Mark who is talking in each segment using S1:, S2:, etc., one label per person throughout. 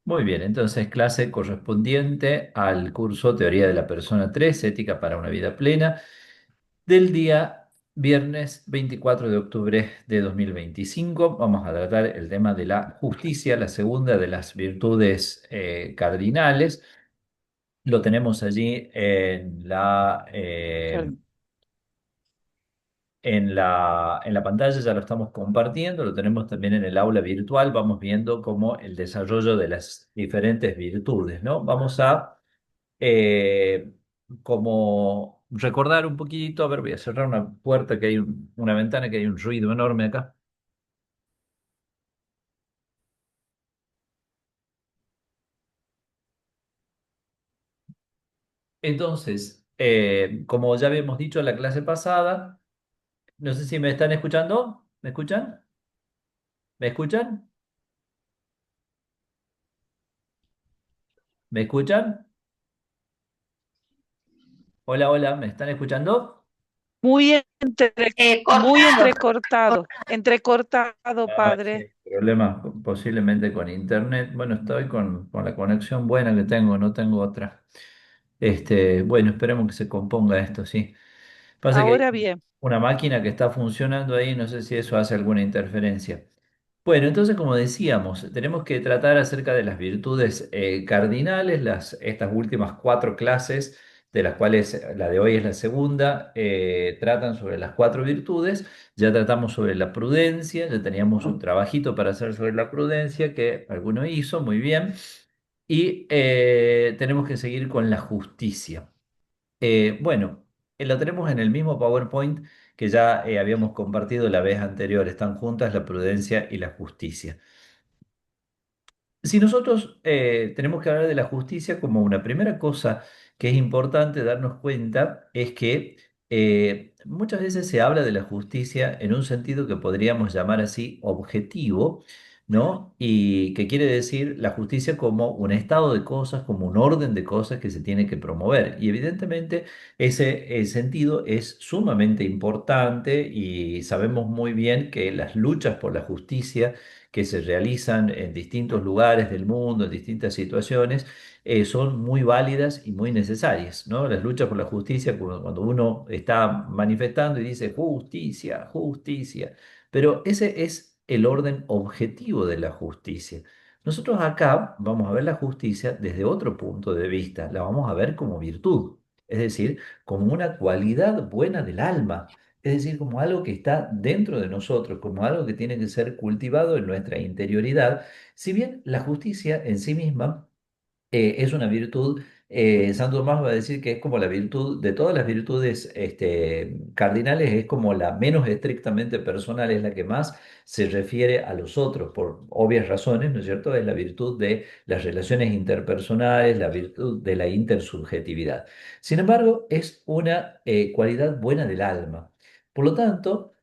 S1: Muy bien, entonces clase correspondiente al curso Teoría de la Persona 3, Ética para una vida plena, del día viernes 24 de octubre de 2025. Vamos a tratar el tema de la justicia, la segunda de las virtudes cardinales. Lo tenemos allí
S2: Claro.
S1: en la pantalla, ya lo estamos compartiendo, lo tenemos también en el aula virtual, vamos viendo cómo el desarrollo de las diferentes virtudes, ¿no? Vamos a eh, como recordar un poquito, a ver, voy a cerrar una puerta que hay, una ventana que hay un ruido enorme acá. Entonces, como ya habíamos dicho en la clase pasada, no sé si me están escuchando, ¿me escuchan? ¿Me escuchan? ¿Me escuchan? Hola, hola, ¿me están escuchando?
S2: Muy muy
S3: Cortado.
S2: entrecortado, entrecortado,
S1: Ah, sí,
S2: padre.
S1: problemas posiblemente con internet. Bueno, estoy con la conexión buena que tengo, no tengo otra. Bueno, esperemos que se componga esto, sí. Pasa que hay
S2: Ahora bien,
S1: una máquina que está funcionando ahí, no sé si eso hace alguna interferencia. Bueno, entonces, como decíamos, tenemos que tratar acerca de las virtudes cardinales, estas últimas cuatro clases, de las cuales la de hoy es la segunda, tratan sobre las cuatro virtudes. Ya tratamos sobre la prudencia, ya teníamos un trabajito para hacer sobre la prudencia que alguno hizo, muy bien. Y tenemos que seguir con la justicia. Bueno, lo tenemos en el mismo PowerPoint que ya habíamos compartido la vez anterior. Están juntas la prudencia y la justicia. Si nosotros tenemos que hablar de la justicia como una primera cosa que es importante darnos cuenta es que muchas veces se habla de la justicia en un sentido que podríamos llamar así objetivo, ¿no? Y que quiere decir la justicia como un estado de cosas, como un orden de cosas que se tiene que promover. Y evidentemente ese sentido es sumamente importante y sabemos muy bien que las luchas por la justicia que se realizan en distintos lugares del mundo, en distintas situaciones, son muy válidas y muy necesarias, ¿no? Las luchas por la justicia, cuando uno está manifestando y dice justicia, justicia, pero ese es el orden objetivo de la justicia. Nosotros acá vamos a ver la justicia desde otro punto de vista, la vamos a ver como virtud, es decir, como una cualidad buena del alma, es decir, como algo que está dentro de nosotros, como algo que tiene que ser cultivado en nuestra interioridad. Si bien la justicia en sí misma es una virtud, Santo Tomás va a decir que es como la virtud de todas las virtudes cardinales, es como la menos estrictamente personal, es la que más se refiere a los otros, por obvias razones, ¿no es cierto? Es la virtud de las relaciones interpersonales, la virtud de la intersubjetividad. Sin embargo, es una cualidad buena del alma. Por lo tanto,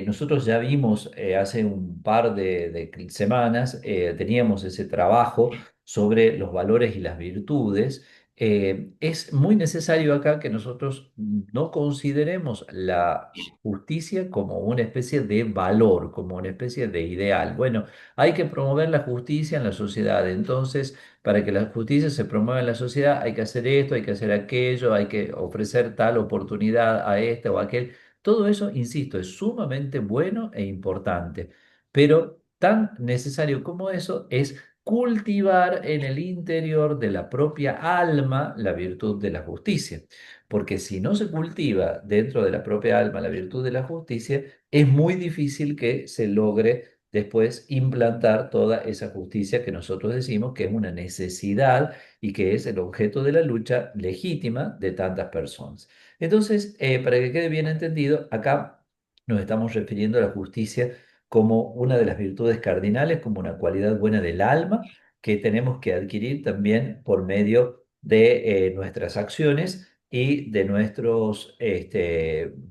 S1: nosotros ya vimos hace un par de semanas, teníamos ese trabajo sobre los valores y las virtudes. Es muy necesario acá que nosotros no consideremos la justicia como una especie de valor, como una especie de ideal. Bueno, hay que promover la justicia en la sociedad. Entonces, para que la justicia se promueva en la sociedad, hay que hacer esto, hay que hacer aquello, hay que ofrecer tal oportunidad a este o a aquel. Todo eso, insisto, es sumamente bueno e importante, pero tan necesario como eso es cultivar en el interior de la propia alma la virtud de la justicia. Porque si no se cultiva dentro de la propia alma la virtud de la justicia, es muy difícil que se logre después implantar toda esa justicia que nosotros decimos que es una necesidad y que es el objeto de la lucha legítima de tantas personas. Entonces, para que quede bien entendido, acá nos estamos refiriendo a la justicia como una de las virtudes cardinales, como una cualidad buena del alma que tenemos que adquirir también por medio de nuestras acciones y de nuestros,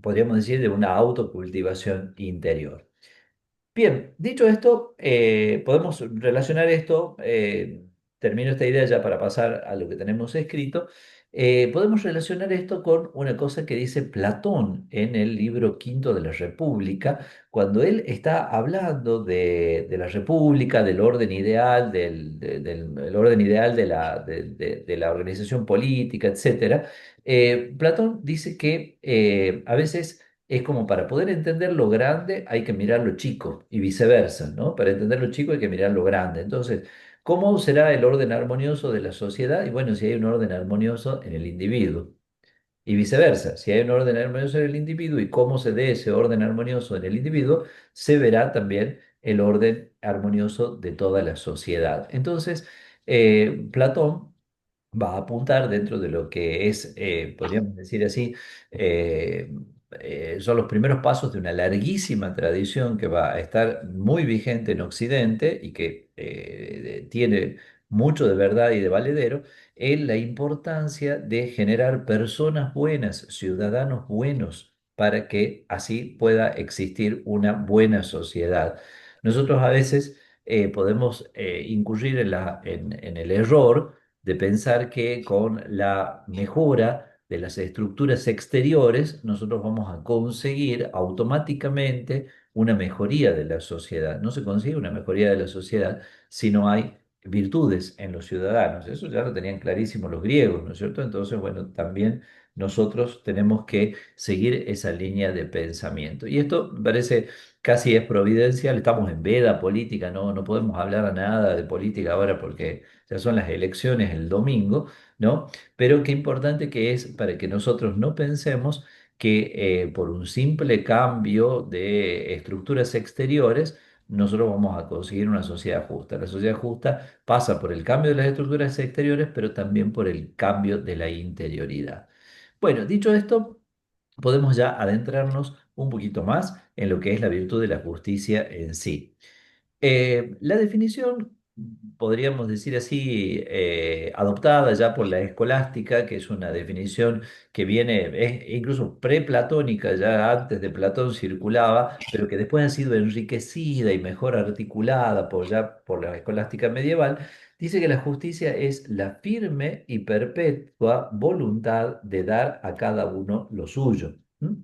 S1: podríamos decir, de una autocultivación interior. Bien, dicho esto, podemos relacionar esto, termino esta idea ya para pasar a lo que tenemos escrito, Podemos relacionar esto con una cosa que dice Platón en el libro quinto de la República, cuando él está hablando de la República, del orden ideal, del orden ideal de la organización política, etcétera. Platón dice que a veces es como para poder entender lo grande hay que mirar lo chico y viceversa, ¿no? Para entender lo chico hay que mirar lo grande. Entonces, ¿cómo será el orden armonioso de la sociedad? Y bueno, si hay un orden armonioso en el individuo. Y viceversa, si hay un orden armonioso en el individuo y cómo se dé ese orden armonioso en el individuo, se verá también el orden armonioso de toda la sociedad. Entonces, Platón va a apuntar dentro de lo que es, podríamos decir así, eh, son los primeros pasos de una larguísima tradición que va a estar muy vigente en Occidente y que tiene mucho de verdad y de valedero en la importancia de generar personas buenas, ciudadanos buenos, para que así pueda existir una buena sociedad. Nosotros a veces podemos incurrir en el error de pensar que con la mejora de las estructuras exteriores nosotros vamos a conseguir automáticamente una mejoría de la sociedad. No se consigue una mejoría de la sociedad si no hay virtudes en los ciudadanos. Eso ya lo tenían clarísimo los griegos, ¿no es cierto? Entonces, bueno, también nosotros tenemos que seguir esa línea de pensamiento. Y esto me parece casi es providencial. Estamos en veda política, no, no podemos hablar a nada de política ahora porque ya son las elecciones el domingo, ¿no? Pero qué importante que es para que nosotros no pensemos que por un simple cambio de estructuras exteriores, nosotros vamos a conseguir una sociedad justa. La sociedad justa pasa por el cambio de las estructuras exteriores, pero también por el cambio de la interioridad. Bueno, dicho esto, podemos ya adentrarnos un poquito más en lo que es la virtud de la justicia en sí. La definición, podríamos decir así, adoptada ya por la escolástica, que es una definición que viene, es incluso preplatónica, ya antes de Platón circulaba, pero que después ha sido enriquecida y mejor articulada por la escolástica medieval, dice que la justicia es la firme y perpetua voluntad de dar a cada uno lo suyo. ¿M?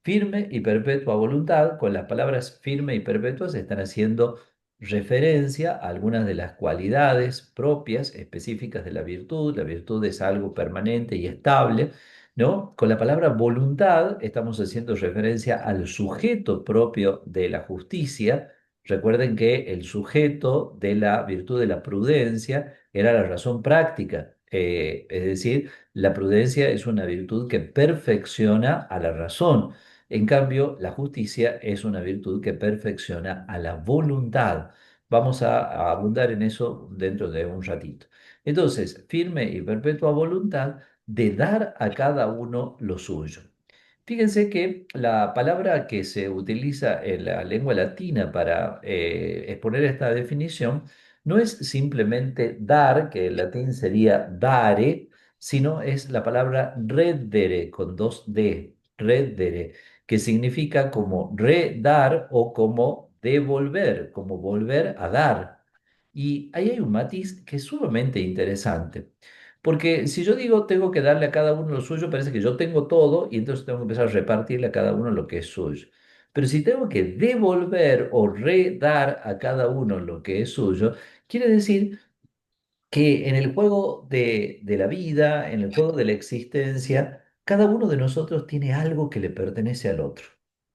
S1: Firme y perpetua voluntad, con las palabras firme y perpetua se están haciendo referencia a algunas de las cualidades propias, específicas de la virtud. La virtud es algo permanente y estable, ¿no? Con la palabra voluntad estamos haciendo referencia al sujeto propio de la justicia. Recuerden que el sujeto de la virtud de la prudencia era la razón práctica. Es decir, la prudencia es una virtud que perfecciona a la razón. En cambio, la justicia es una virtud que perfecciona a la voluntad. Vamos a abundar en eso dentro de un ratito. Entonces, firme y perpetua voluntad de dar a cada uno lo suyo. Fíjense que la palabra que se utiliza en la lengua latina para exponer esta definición no es simplemente dar, que en latín sería dare, sino es la palabra reddere con dos D, reddere, que significa como redar o como devolver, como volver a dar. Y ahí hay un matiz que es sumamente interesante. Porque si yo digo tengo que darle a cada uno lo suyo, parece que yo tengo todo y entonces tengo que empezar a repartirle a cada uno lo que es suyo. Pero si tengo que devolver o redar a cada uno lo que es suyo, quiere decir que en el juego de la vida, en el juego de la existencia, cada uno de nosotros tiene algo que le pertenece al otro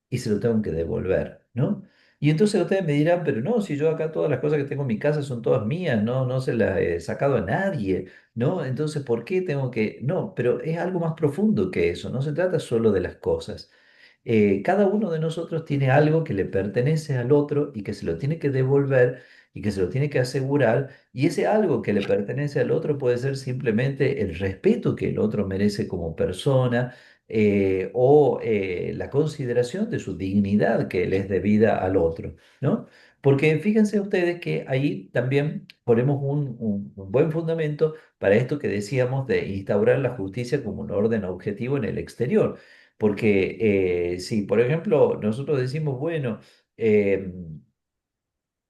S1: y se lo tengo que devolver, ¿no? Y entonces ustedes me dirán, pero no, si yo acá todas las cosas que tengo en mi casa son todas mías, no, no se las he sacado a nadie, ¿no? Entonces, ¿por qué tengo que...? No, pero es algo más profundo que eso, no se trata solo de las cosas. Cada uno de nosotros tiene algo que le pertenece al otro y que se lo tiene que devolver y que se lo tiene que asegurar, y ese algo que le pertenece al otro puede ser simplemente el respeto que el otro merece como persona, o la consideración de su dignidad que le es debida al otro, ¿no? Porque fíjense ustedes que ahí también ponemos un buen fundamento para esto que decíamos de instaurar la justicia como un orden objetivo en el exterior. Porque si, por ejemplo, nosotros decimos, bueno,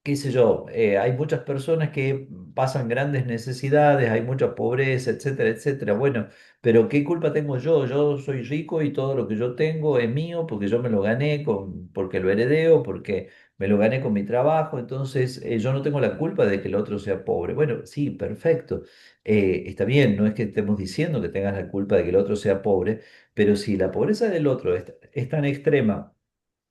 S1: qué sé yo, hay muchas personas que pasan grandes necesidades, hay mucha pobreza, etcétera, etcétera. Bueno, pero ¿qué culpa tengo yo? Yo soy rico y todo lo que yo tengo es mío porque yo me lo gané porque lo heredé o porque me lo gané con mi trabajo, entonces yo no tengo la culpa de que el otro sea pobre. Bueno, sí, perfecto. Está bien, no es que estemos diciendo que tengas la culpa de que el otro sea pobre, pero si la pobreza del otro es tan extrema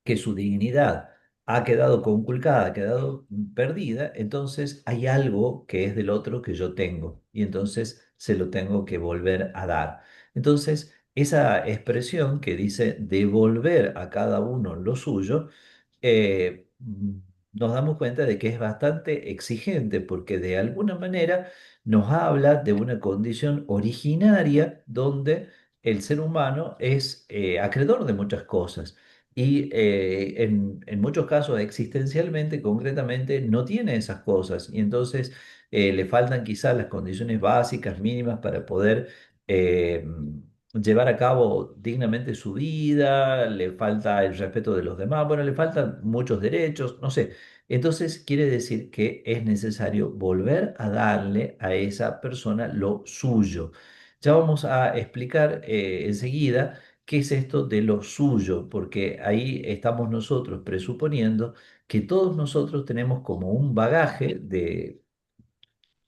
S1: que su dignidad ha quedado conculcada, ha quedado perdida, entonces hay algo que es del otro que yo tengo y entonces se lo tengo que volver a dar. Entonces, esa expresión que dice devolver a cada uno lo suyo, nos damos cuenta de que es bastante exigente porque de alguna manera nos habla de una condición originaria donde el ser humano es acreedor de muchas cosas y en muchos casos existencialmente, concretamente, no tiene esas cosas y entonces le faltan quizás las condiciones básicas, mínimas para poder eh, llevar a cabo dignamente su vida, le falta el respeto de los demás, bueno, le faltan muchos derechos, no sé. Entonces quiere decir que es necesario volver a darle a esa persona lo suyo. Ya vamos a explicar enseguida qué es esto de lo suyo, porque ahí estamos nosotros presuponiendo que todos nosotros tenemos como un bagaje de,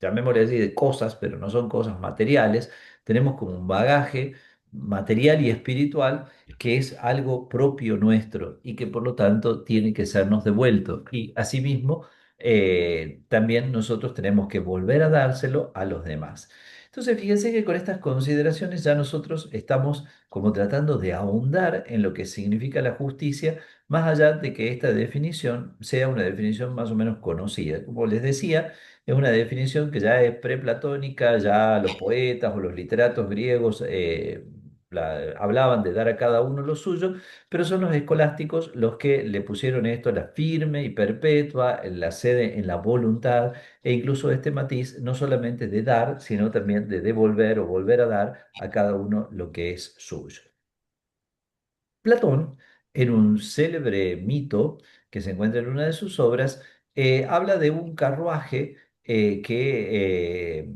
S1: llamémosle así, de cosas, pero no son cosas materiales, tenemos como un bagaje material y espiritual que es algo propio nuestro y que por lo tanto tiene que sernos devuelto. Y asimismo, también nosotros tenemos que volver a dárselo a los demás. Entonces, fíjense que con estas consideraciones ya nosotros estamos como tratando de ahondar en lo que significa la justicia, más allá de que esta definición sea una definición más o menos conocida. Como les decía, es una definición que ya es preplatónica, ya los poetas o los literatos griegos hablaban de dar a cada uno lo suyo, pero son los escolásticos los que le pusieron esto, la firme y perpetua, en la sede en la voluntad, e incluso este matiz no solamente de dar, sino también de devolver o volver a dar a cada uno lo que es suyo. Platón, en un célebre mito que se encuentra en una de sus obras, habla de un carruaje que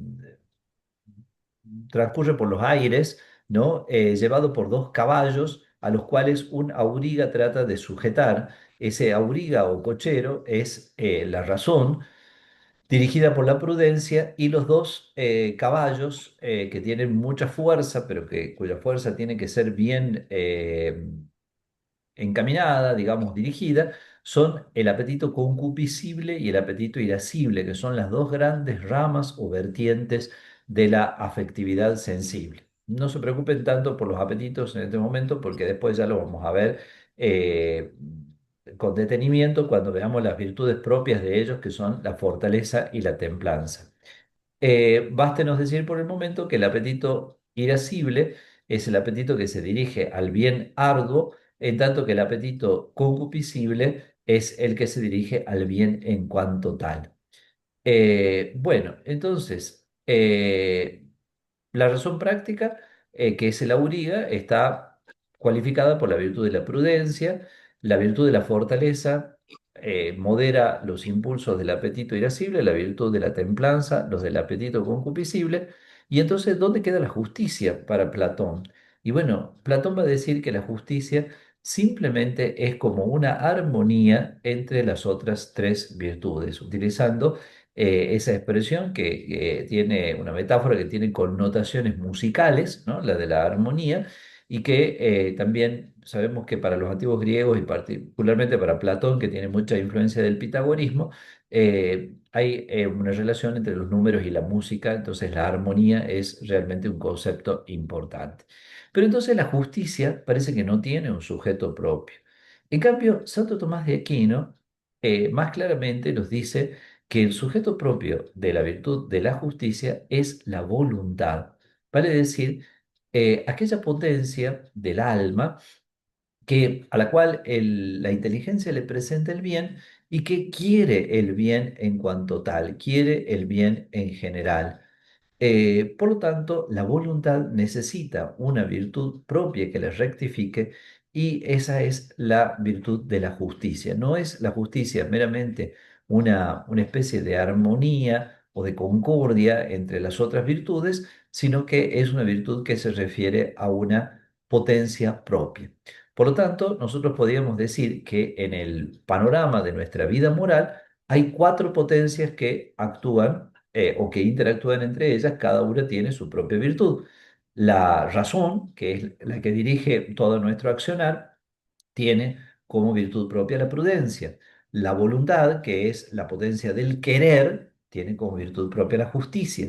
S1: transcurre por los aires, ¿no? Llevado por dos caballos a los cuales un auriga trata de sujetar. Ese auriga o cochero es la razón dirigida por la prudencia y los dos caballos que tienen mucha fuerza, pero cuya fuerza tiene que ser bien encaminada, digamos, dirigida, son el apetito concupiscible y el apetito irascible, que son las dos grandes ramas o vertientes de la afectividad sensible. No se preocupen tanto por los apetitos en este momento, porque después ya lo vamos a ver eh, con detenimiento cuando veamos las virtudes propias de ellos, que son la fortaleza y la templanza. Bástenos decir por el momento que el apetito irascible es el apetito que se dirige al bien arduo, en tanto que el apetito concupiscible es el que se dirige al bien en cuanto tal. Bueno, entonces, la razón práctica, que es el auriga, está cualificada por la virtud de la prudencia, la virtud de la fortaleza, modera los impulsos del apetito irascible, la virtud de la templanza, los del apetito concupiscible. Y entonces, ¿dónde queda la justicia para Platón? Y bueno, Platón va a decir que la justicia simplemente es como una armonía entre las otras tres virtudes, utilizando esa expresión que tiene una metáfora que tiene connotaciones musicales, ¿no? La de la armonía, y que también sabemos que para los antiguos griegos y particularmente para Platón, que tiene mucha influencia del pitagorismo, hay una relación entre los números y la música, entonces la armonía es realmente un concepto importante. Pero entonces la justicia parece que no tiene un sujeto propio. En cambio, Santo Tomás de Aquino más claramente nos dice que el sujeto propio de la virtud de la justicia es la voluntad, vale decir, aquella potencia del alma a la cual la inteligencia le presenta el bien y que quiere el bien en cuanto tal, quiere el bien en general. Por lo tanto, la voluntad necesita una virtud propia que le rectifique y esa es la virtud de la justicia. No es la justicia meramente una especie de armonía o de concordia entre las otras virtudes, sino que es una virtud que se refiere a una potencia propia. Por lo tanto, nosotros podríamos decir que en el panorama de nuestra vida moral hay cuatro potencias que actúan o que interactúan entre ellas, cada una tiene su propia virtud. La razón, que es la que dirige todo nuestro accionar, tiene como virtud propia la prudencia. La voluntad, que es la potencia del querer, tiene como virtud propia la justicia.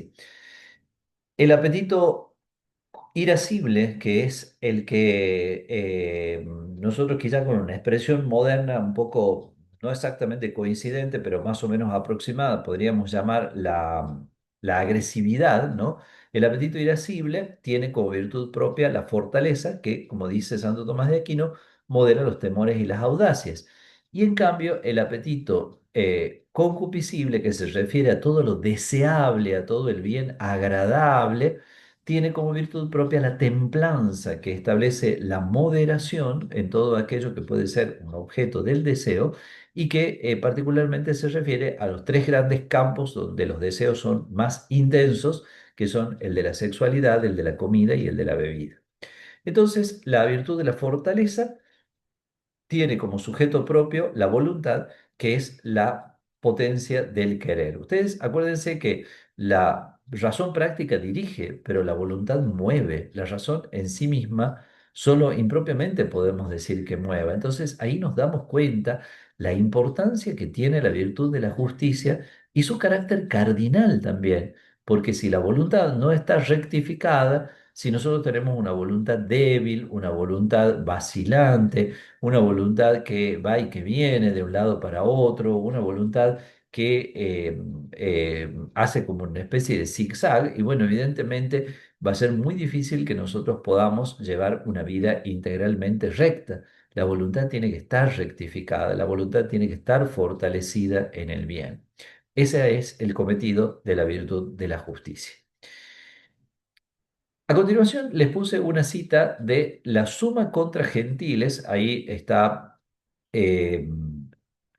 S1: El apetito irascible, que es el que nosotros quizá con una expresión moderna un poco, no exactamente coincidente, pero más o menos aproximada, podríamos llamar la agresividad, ¿no? El apetito irascible tiene como virtud propia la fortaleza, que, como dice Santo Tomás de Aquino, modera los temores y las audacias. Y en cambio, el apetito concupiscible, que se refiere a todo lo deseable, a todo el bien agradable, tiene como virtud propia la templanza, que establece la moderación en todo aquello que puede ser un objeto del deseo y que particularmente se refiere a los tres grandes campos donde los deseos son más intensos, que son el de la sexualidad, el de la comida y el de la bebida. Entonces, la virtud de la fortaleza tiene como sujeto propio la voluntad, que es la potencia del querer. Ustedes acuérdense que la razón práctica dirige, pero la voluntad mueve. La razón en sí misma solo impropiamente podemos decir que mueva. Entonces ahí nos damos cuenta la importancia que tiene la virtud de la justicia y su carácter cardinal también, porque si la voluntad no está rectificada, si nosotros tenemos una voluntad débil, una voluntad vacilante, una voluntad que va y que viene de un lado para otro, una voluntad que hace como una especie de zigzag y bueno, evidentemente va a ser muy difícil que nosotros podamos llevar una vida integralmente recta. La voluntad tiene que estar rectificada, la voluntad tiene que estar fortalecida en el bien. Ese es el cometido de la virtud de la justicia. A continuación les puse una cita de la Suma contra Gentiles, ahí está eh,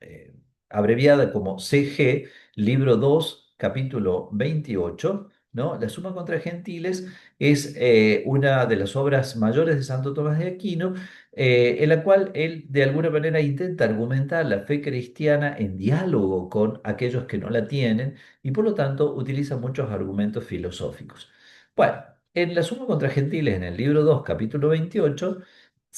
S1: eh, abreviada como CG, libro 2 capítulo 28, ¿no? La Suma contra Gentiles es una de las obras mayores de Santo Tomás de Aquino, en la cual él de alguna manera intenta argumentar la fe cristiana en diálogo con aquellos que no la tienen y por lo tanto utiliza muchos argumentos filosóficos. Bueno. En la Suma contra Gentiles, en el libro 2 capítulo 28,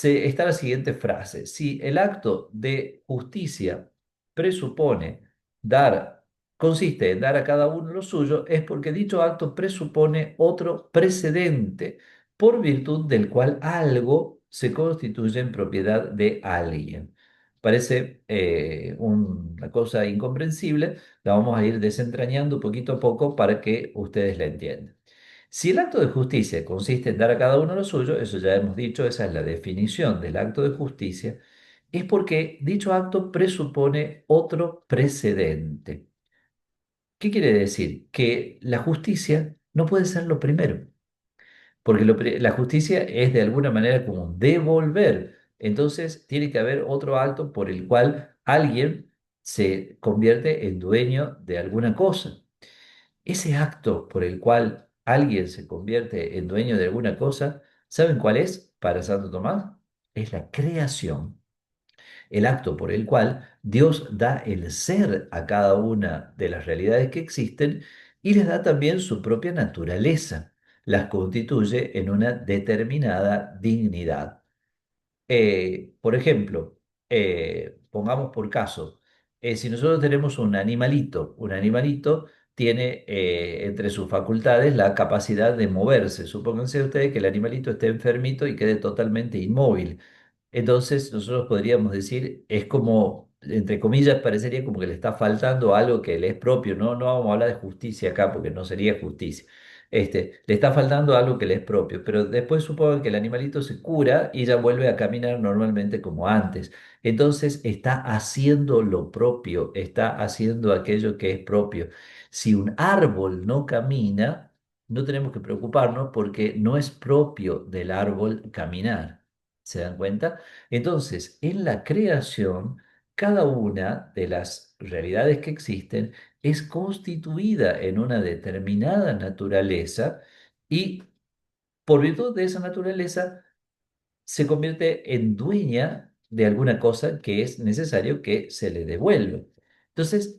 S1: está la siguiente frase. Si el acto de justicia presupone dar, consiste en dar a cada uno lo suyo, es porque dicho acto presupone otro precedente, por virtud del cual algo se constituye en propiedad de alguien. Parece una cosa incomprensible, la vamos a ir desentrañando poquito a poco para que ustedes la entiendan. Si el acto de justicia consiste en dar a cada uno lo suyo, eso ya hemos dicho, esa es la definición del acto de justicia, es porque dicho acto presupone otro precedente. ¿Qué quiere decir? Que la justicia no puede ser lo primero, porque la justicia es de alguna manera como devolver. Entonces tiene que haber otro acto por el cual alguien se convierte en dueño de alguna cosa. Ese acto por el cual alguien se convierte en dueño de alguna cosa, ¿saben cuál es para Santo Tomás? Es la creación, el acto por el cual Dios da el ser a cada una de las realidades que existen y les da también su propia naturaleza, las constituye en una determinada dignidad. Por ejemplo, pongamos por caso, si nosotros tenemos un animalito tiene entre sus facultades la capacidad de moverse. Supónganse ustedes que el animalito esté enfermito y quede totalmente inmóvil. Entonces nosotros podríamos decir, es como, entre comillas, parecería como que le está faltando algo que le es propio. No, no vamos a hablar de justicia acá porque no sería justicia. Le está faltando algo que le es propio, pero después supongo que el animalito se cura y ya vuelve a caminar normalmente como antes. Entonces está haciendo lo propio, está haciendo aquello que es propio. Si un árbol no camina, no tenemos que preocuparnos porque no es propio del árbol caminar. ¿Se dan cuenta? Entonces, en la creación, cada una de las realidades que existen es constituida en una determinada naturaleza y por virtud de esa naturaleza se convierte en dueña de alguna cosa que es necesario que se le devuelva. Entonces,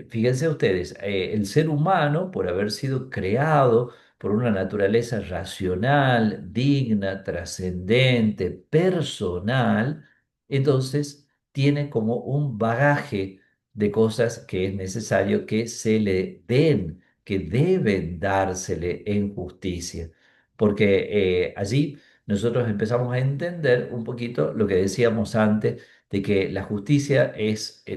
S1: fíjense ustedes, el ser humano, por haber sido creado por una naturaleza racional, digna, trascendente, personal, entonces tiene como un bagaje de cosas que es necesario que se le den, que deben dársele en justicia. Porque allí nosotros empezamos a entender un poquito lo que decíamos antes, de que la justicia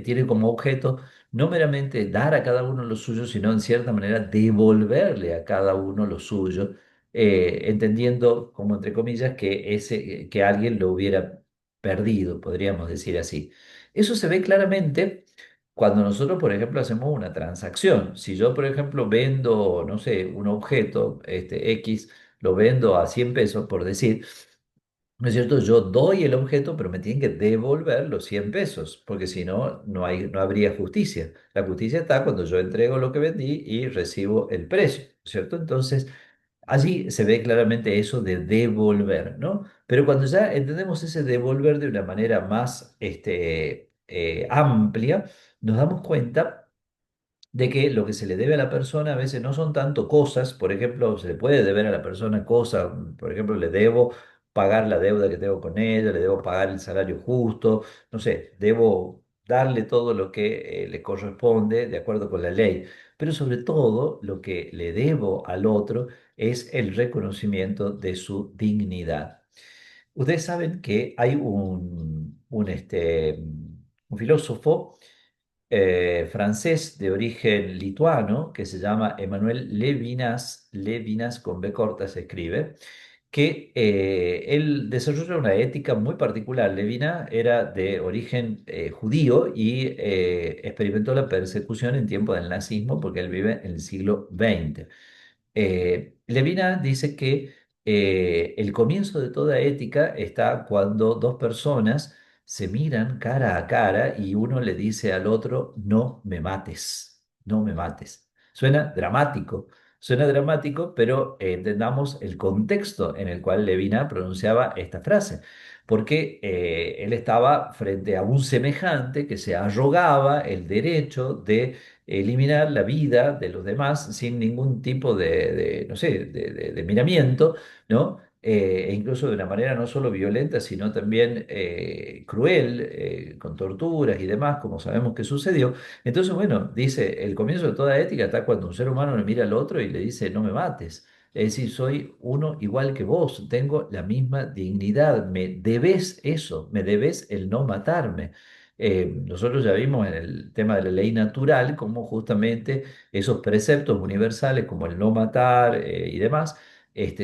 S1: tiene como objeto no meramente dar a cada uno lo suyo, sino en cierta manera devolverle a cada uno lo suyo, entendiendo como entre comillas que alguien lo hubiera perdido, podríamos decir así. Eso se ve claramente cuando nosotros, por ejemplo, hacemos una transacción. Si yo, por ejemplo, vendo, no sé, un objeto, X, lo vendo a 100 pesos, por decir, ¿no es cierto? Yo doy el objeto, pero me tienen que devolver los 100 pesos, porque si no, no habría justicia. La justicia está cuando yo entrego lo que vendí y recibo el precio, ¿no es cierto? Entonces, allí se ve claramente eso de devolver, ¿no? Pero cuando ya entendemos ese devolver de una manera más amplia, nos damos cuenta de que lo que se le debe a la persona a veces no son tanto cosas, por ejemplo, se le puede deber a la persona cosas, por ejemplo, le debo pagar la deuda que tengo con ella, le debo pagar el salario justo, no sé, debo darle todo lo que le corresponde de acuerdo con la ley, pero sobre todo lo que le debo al otro es el reconocimiento de su dignidad. Ustedes saben que hay un filósofo francés de origen lituano que se llama Emmanuel Levinas, Levinas con B corta se escribe, que él desarrolla una ética muy particular. Levinas era de origen judío y experimentó la persecución en tiempo del nazismo porque él vive en el siglo XX. Levinas dice que el comienzo de toda ética está cuando dos personas se miran cara a cara y uno le dice al otro, no me mates, no me mates. Suena dramático, pero entendamos el contexto en el cual Levinas pronunciaba esta frase, porque él estaba frente a un semejante que se arrogaba el derecho de eliminar la vida de los demás sin ningún tipo no sé, de miramiento, ¿no? E incluso de una manera no solo violenta, sino también cruel, con torturas y demás, como sabemos que sucedió. Entonces, bueno, dice, el comienzo de toda ética está cuando un ser humano le mira al otro y le dice, no me mates. Es decir, soy uno igual que vos, tengo la misma dignidad, me debes eso, me debes el no matarme. Nosotros ya vimos en el tema de la ley natural cómo justamente esos preceptos universales como el no matar y demás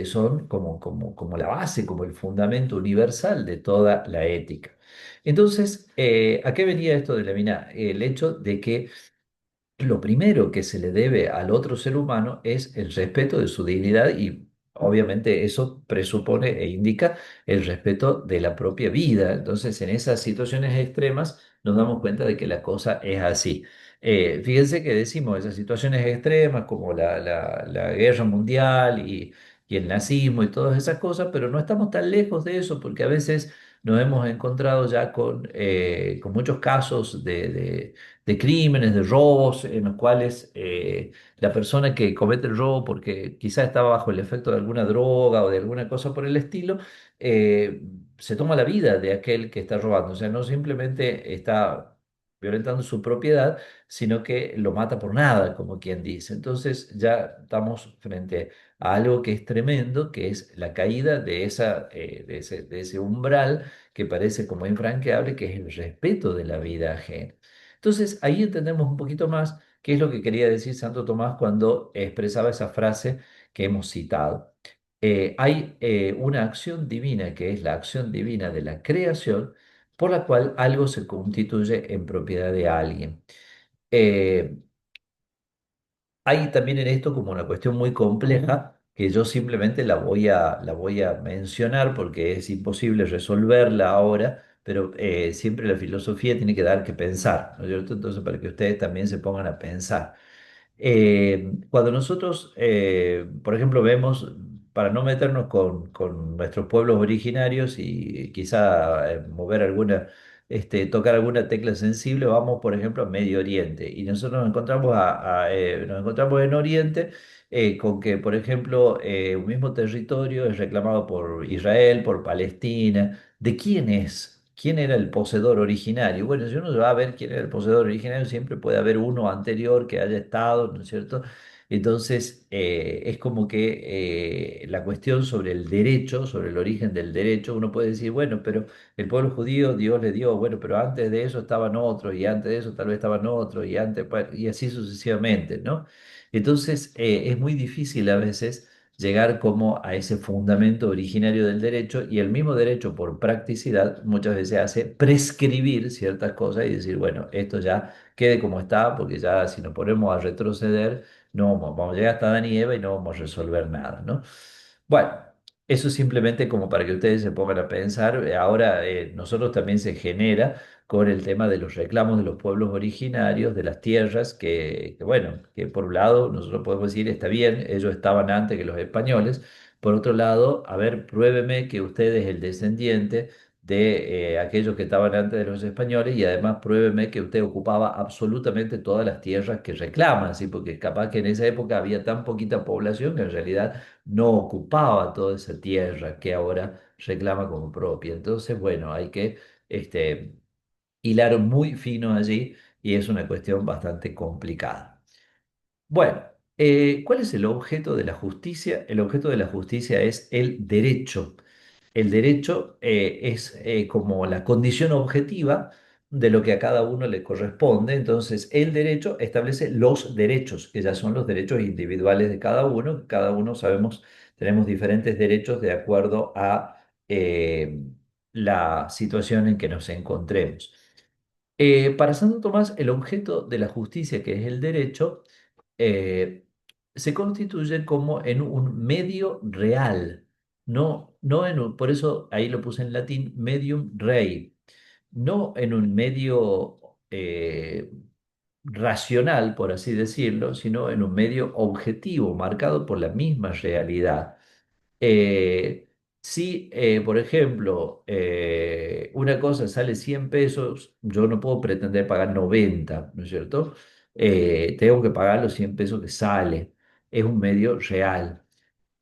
S1: son como la base, como el fundamento universal de toda la ética. Entonces, ¿a qué venía esto de Levinas? El hecho de que lo primero que se le debe al otro ser humano es el respeto de su dignidad y obviamente eso presupone e indica el respeto de la propia vida. Entonces, en esas situaciones extremas nos damos cuenta de que la cosa es así. Fíjense que decimos esas situaciones extremas como la guerra mundial y el nazismo y todas esas cosas, pero no estamos tan lejos de eso porque a veces nos hemos encontrado ya con muchos casos de crímenes, de robos, en los cuales la persona que comete el robo porque quizá estaba bajo el efecto de alguna droga o de alguna cosa por el estilo, eh, se toma la vida de aquel que está robando. O sea, no simplemente está violentando su propiedad, sino que lo mata por nada, como quien dice. Entonces ya estamos frente a algo que es tremendo, que es la caída de ese umbral que parece como infranqueable, que es el respeto de la vida ajena. Entonces, ahí entendemos un poquito más qué es lo que quería decir Santo Tomás cuando expresaba esa frase que hemos citado. Hay una acción divina, que es la acción divina de la creación, por la cual algo se constituye en propiedad de alguien. Eh, Hay también en esto como una cuestión muy compleja que yo simplemente la voy a mencionar porque es imposible resolverla ahora, pero siempre la filosofía tiene que dar que pensar, ¿no es cierto? Entonces, para que ustedes también se pongan a pensar. Cuando nosotros, por ejemplo, vemos, para no meternos con nuestros pueblos originarios y quizá mover alguna, tocar alguna tecla sensible, vamos, por ejemplo, a Medio Oriente y nosotros nos encontramos, nos encontramos en Oriente con que, por ejemplo, un mismo territorio es reclamado por Israel, por Palestina. ¿De quién es? ¿Quién era el poseedor originario? Bueno, si uno va a ver quién era el poseedor originario, siempre puede haber uno anterior que haya estado, ¿no es cierto? Entonces, es como que la cuestión sobre el derecho, sobre el origen del derecho, uno puede decir, bueno, pero el pueblo judío, Dios le dio, bueno, pero antes de eso estaban otros, y antes de eso tal vez estaban otros, y antes, y así sucesivamente, ¿no? Entonces, es muy difícil a veces llegar como a ese fundamento originario del derecho y el mismo derecho por practicidad muchas veces hace prescribir ciertas cosas y decir, bueno, esto ya quede como está, porque ya si nos ponemos a retroceder, no vamos a llegar hasta Adán y Eva y no vamos a resolver nada, ¿no? Bueno, eso simplemente como para que ustedes se pongan a pensar. Ahora nosotros también se genera con el tema de los reclamos de los pueblos originarios, de las tierras, bueno, que por un lado nosotros podemos decir, está bien, ellos estaban antes que los españoles. Por otro lado, a ver, pruébeme que usted es el descendiente de aquellos que estaban antes de los españoles y además pruébeme que usted ocupaba absolutamente todas las tierras que reclaman, ¿sí? Porque capaz que en esa época había tan poquita población que en realidad no ocupaba toda esa tierra que ahora reclama como propia. Entonces, bueno, hay que hilar muy fino allí y es una cuestión bastante complicada. Bueno, ¿cuál es el objeto de la justicia? El objeto de la justicia es el derecho. El derecho es como la condición objetiva de lo que a cada uno le corresponde. Entonces, el derecho establece los derechos, que ya son los derechos individuales de cada uno. Cada uno sabemos, tenemos diferentes derechos de acuerdo a la situación en que nos encontremos. Para Santo Tomás, el objeto de la justicia, que es el derecho, eh, se constituye como en un medio real, no por eso ahí lo puse en latín, medium rei, no en un medio racional, por así decirlo, sino en un medio objetivo, marcado por la misma realidad. Eh, si, por ejemplo, una cosa sale 100 pesos, yo no puedo pretender pagar 90, ¿no es cierto? Tengo que pagar los 100 pesos que sale. Es un medio real.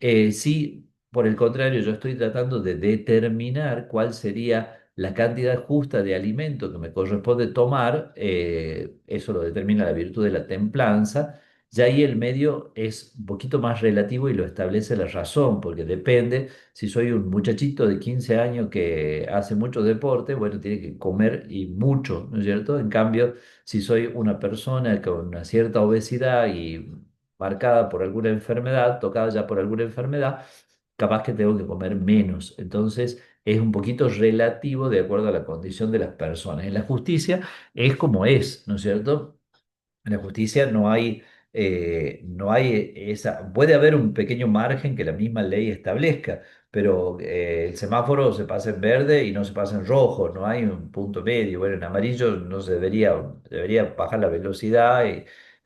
S1: Si, por el contrario, yo estoy tratando de determinar cuál sería la cantidad justa de alimento que me corresponde tomar, eso lo determina la virtud de la templanza, ya ahí el medio es un poquito más relativo y lo establece la razón, porque depende, si soy un muchachito de 15 años que hace mucho deporte, bueno, tiene que comer y mucho, ¿no es cierto? En cambio, si soy una persona con una cierta obesidad y marcada por alguna enfermedad, tocada ya por alguna enfermedad, capaz que tengo que comer menos. Entonces, es un poquito relativo de acuerdo a la condición de las personas. En la justicia es como es, ¿no es cierto? En la justicia no hay esa, puede haber un pequeño margen que la misma ley establezca, pero el semáforo se pasa en verde y no se pasa en rojo, no hay un punto medio. Bueno, en amarillo no se debería bajar la velocidad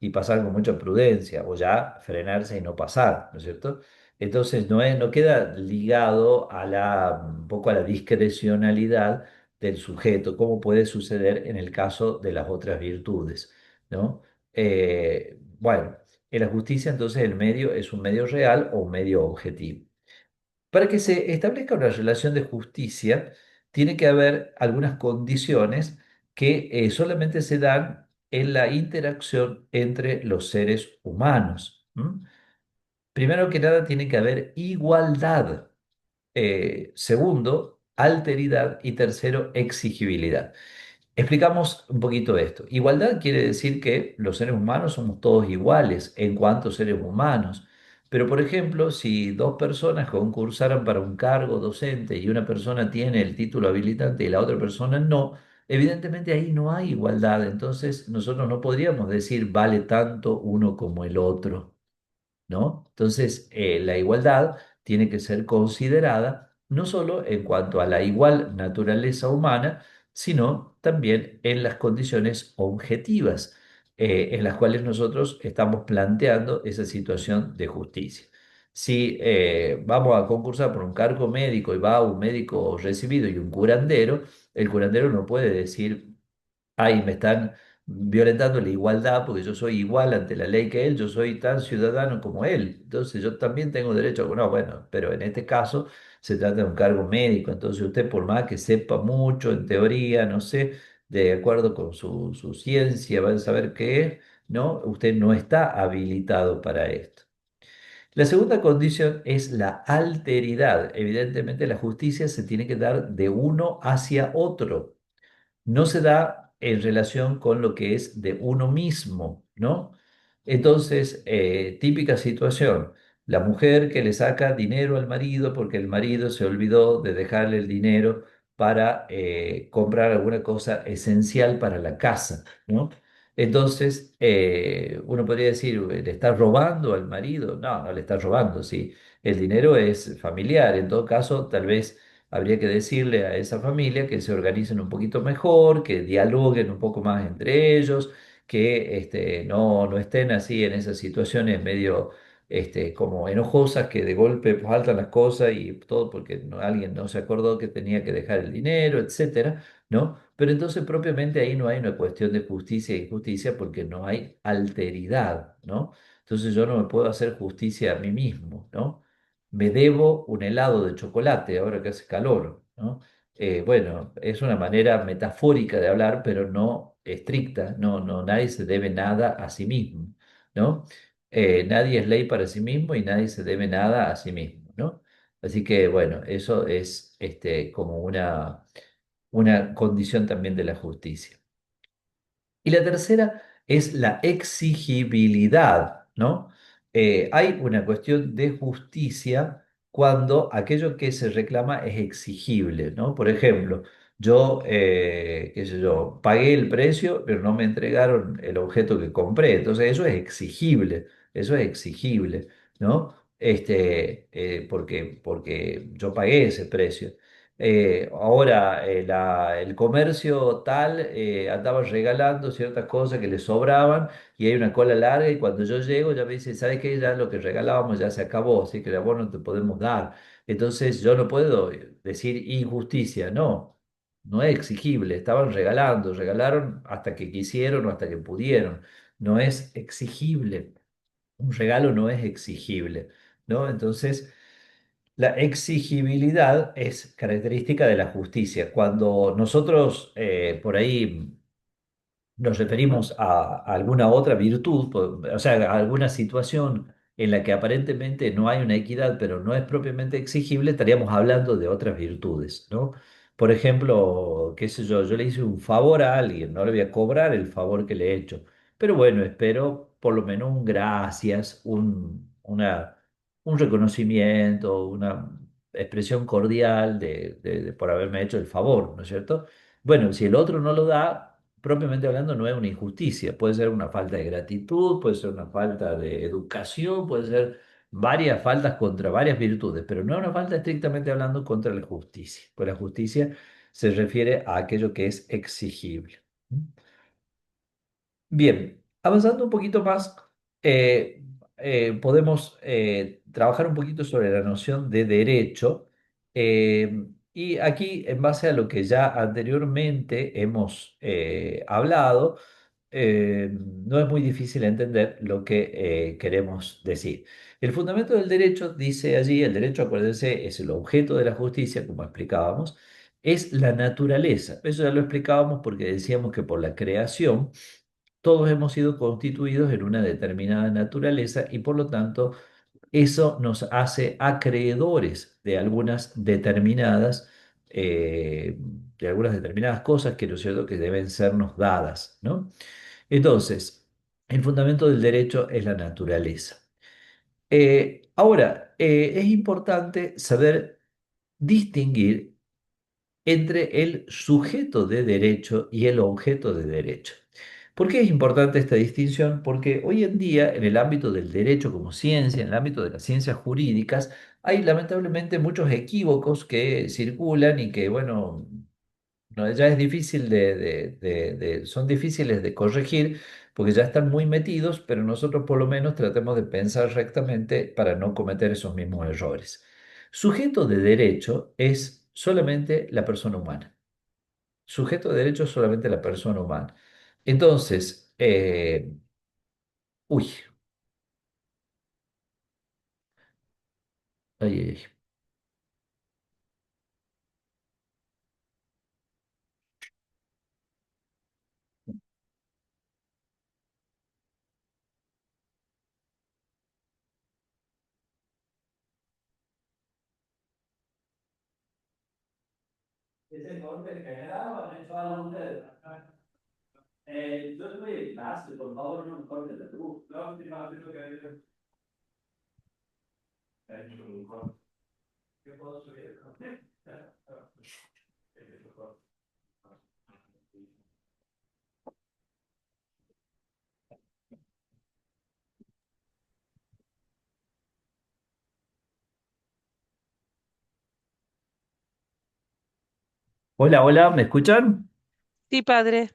S1: y pasar con mucha prudencia, o ya frenarse y no pasar, ¿no es cierto? Entonces no queda ligado a un poco a la discrecionalidad del sujeto, como puede suceder en el caso de las otras virtudes, ¿no? Bueno, en la justicia entonces el medio es un medio real o un medio objetivo. Para que se establezca una relación de justicia, tiene que haber algunas condiciones que solamente se dan en la interacción entre los seres humanos. ¿M? Primero que nada, tiene que haber igualdad. Segundo, alteridad. Y tercero, exigibilidad. Explicamos un poquito esto. Igualdad quiere decir que los seres humanos somos todos iguales en cuanto a seres humanos. Pero, por ejemplo, si dos personas concursaran para un cargo docente y una persona tiene el título habilitante y la otra persona no, evidentemente ahí no hay igualdad. Entonces, nosotros no podríamos decir vale tanto uno como el otro, ¿no? Entonces, la igualdad tiene que ser considerada no solo en cuanto a la igual naturaleza humana, sino también en las condiciones objetivas en las cuales nosotros estamos planteando esa situación de justicia. Si vamos a concursar por un cargo médico y va un médico recibido y un curandero, el curandero no puede decir, ay, me están violentando la igualdad porque yo soy igual ante la ley que él, yo soy tan ciudadano como él, entonces yo también tengo derecho a... No, bueno, pero en este caso se trata de un cargo médico, entonces usted por más que sepa mucho en teoría, no sé, de acuerdo con su ciencia, va a saber qué es, ¿no? Usted no está habilitado para esto. La segunda condición es la alteridad. Evidentemente la justicia se tiene que dar de uno hacia otro, no se da en relación con lo que es de uno mismo, ¿no? Entonces, típica situación, la mujer que le saca dinero al marido porque el marido se olvidó de dejarle el dinero para comprar alguna cosa esencial para la casa, ¿no? Entonces, uno podría decir, ¿le está robando al marido? No, no le está robando, sí. El dinero es familiar, en todo caso, tal vez habría que decirle a esa familia que se organicen un poquito mejor, que dialoguen un poco más entre ellos, que no estén así en esas situaciones medio como enojosas, que de golpe faltan las cosas y todo porque alguien no se acordó que tenía que dejar el dinero, etcétera, ¿no? Pero entonces propiamente ahí no hay una cuestión de justicia e injusticia porque no hay alteridad, ¿no? Entonces yo no me puedo hacer justicia a mí mismo, ¿no? Me debo un helado de chocolate ahora que hace calor, ¿no? Bueno, es una manera metafórica de hablar, pero no estricta, nadie se debe nada a sí mismo, ¿no? Nadie es ley para sí mismo y nadie se debe nada a sí mismo, ¿no? Así que, bueno, eso es como una condición también de la justicia. Y la tercera es la exigibilidad, ¿no? Hay una cuestión de justicia cuando aquello que se reclama es exigible, ¿no? Por ejemplo, yo, qué sé yo, pagué el precio, pero no me entregaron el objeto que compré. Entonces, eso es exigible, ¿no? Porque yo pagué ese precio. Ahora, el comercio tal andaba regalando ciertas cosas que le sobraban y hay una cola larga y cuando yo llego ya me dice, ¿sabes qué? Ya lo que regalábamos ya se acabó, así que ya vos no te podemos dar. Entonces yo no puedo decir injusticia, no, no es exigible, estaban regalando, regalaron hasta que quisieron o hasta que pudieron, no es exigible, un regalo no es exigible, ¿no? Entonces... La exigibilidad es característica de la justicia. Cuando nosotros por ahí nos referimos a alguna otra virtud, o sea, a alguna situación en la que aparentemente no hay una equidad, pero no es propiamente exigible, estaríamos hablando de otras virtudes, ¿no? Por ejemplo, qué sé yo le hice un favor a alguien, no le voy a cobrar el favor que le he hecho, pero bueno, espero por lo menos un gracias, un reconocimiento, una expresión cordial por haberme hecho el favor, ¿no es cierto? Bueno, si el otro no lo da, propiamente hablando, no es una injusticia. Puede ser una falta de gratitud, puede ser una falta de educación, puede ser varias faltas contra varias virtudes, pero no es una falta estrictamente hablando contra la justicia, pues la justicia se refiere a aquello que es exigible. Bien, avanzando un poquito más, eh, podemos trabajar un poquito sobre la noción de derecho. Y aquí, en base a lo que ya anteriormente hemos hablado, no es muy difícil entender lo que queremos decir. El fundamento del derecho dice allí, el derecho, acuérdense, es el objeto de la justicia, como explicábamos, es la naturaleza. Eso ya lo explicábamos porque decíamos que por la creación, todos hemos sido constituidos en una determinada naturaleza y por lo tanto eso nos hace acreedores de algunas determinadas cosas que no es cierto que deben sernos dadas, ¿no? Entonces, el fundamento del derecho es la naturaleza. Ahora, es importante saber distinguir entre el sujeto de derecho y el objeto de derecho. ¿Por qué es importante esta distinción? Porque hoy en día, en el ámbito del derecho como ciencia, en el ámbito de las ciencias jurídicas, hay lamentablemente muchos equívocos que circulan y que, bueno, no, ya es difícil son difíciles de corregir porque ya están muy metidos, pero nosotros por lo menos tratemos de pensar rectamente para no cometer esos mismos errores. Sujeto de derecho es solamente la persona humana. Sujeto de derecho es solamente la persona humana. Entonces, uy, ay, ay, ay. ¿Ese corte generado han hecho algo ustedes? Yo estoy en clase, por favor, no me corten la luz. La última vez que he hecho un corte. ¿Qué puedo subir? Hola, hola, ¿me escuchan?
S2: Sí, padre.